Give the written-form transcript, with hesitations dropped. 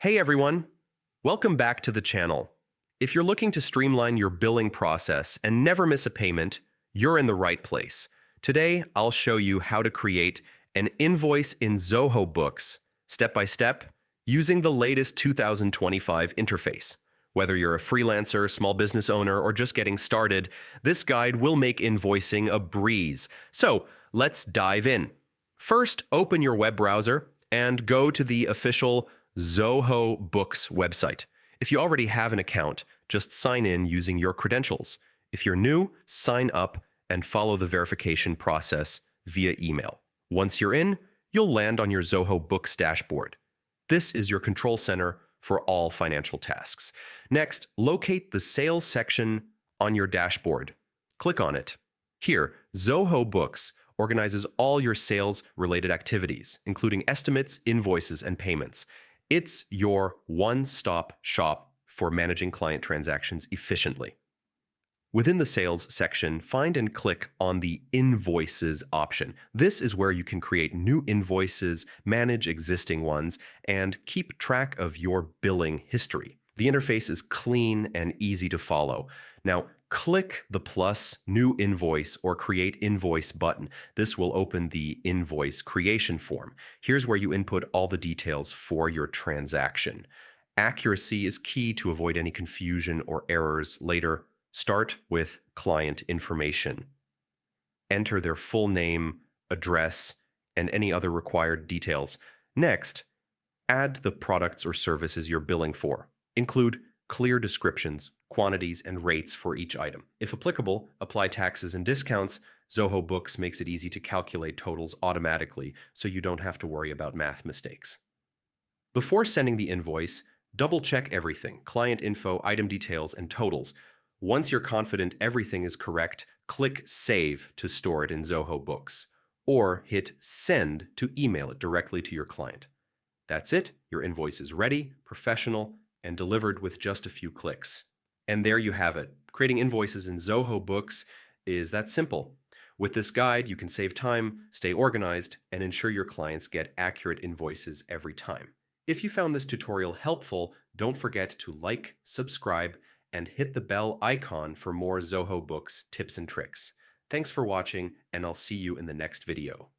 Hey everyone! Welcome back to the channel. If you're looking to streamline your billing process and never miss a payment, you're in the right place. Today, I'll show you how to create an invoice in Zoho Books, step by step, using the latest 2025 interface. Whether you're a freelancer, small business owner, or just getting started, this guide will make invoicing a breeze. So, let's dive in. First, open your web browser and go to the official Zoho Books website. If you already have an account, just sign in using your credentials. If you're new, sign up and follow the verification process via email. Once you're in, you'll land on your Zoho Books dashboard. This is your control center for all financial tasks. Next, locate the sales section on your dashboard. Click on it. Here, Zoho Books organizes all your sales-related activities, including estimates, invoices, and payments. It's your one-stop shop for managing client transactions efficiently. Within the sales section, find and click on the Invoices option. This is where you can create new invoices, manage existing ones, and keep track of your billing history. The interface is clean and easy to follow. Now, click the plus New Invoice or Create Invoice button. This will open the invoice creation form. Here's where you input all the details for your transaction. Accuracy is key to avoid any confusion or errors later. Start with client information. Enter their full name, address, and any other required details. Next, add the products or services you're billing for. Include clear descriptions, quantities, and rates for each item. If applicable, apply taxes and discounts. Zoho Books makes it easy to calculate totals automatically, so you don't have to worry about math mistakes. Before sending the invoice, double-check everything: client info, item details, and totals. Once you're confident everything is correct, click Save to store it in Zoho Books, or hit Send to email it directly to your client. That's it. Your invoice is ready, professional, and delivered with just a few clicks. And there you have it. Creating invoices in Zoho Books is that simple. With this guide, you can save time, stay organized, and ensure your clients get accurate invoices every time. If you found this tutorial helpful, don't forget to like, subscribe, and hit the bell icon for more Zoho Books tips and tricks. Thanks for watching, and I'll see you in the next video.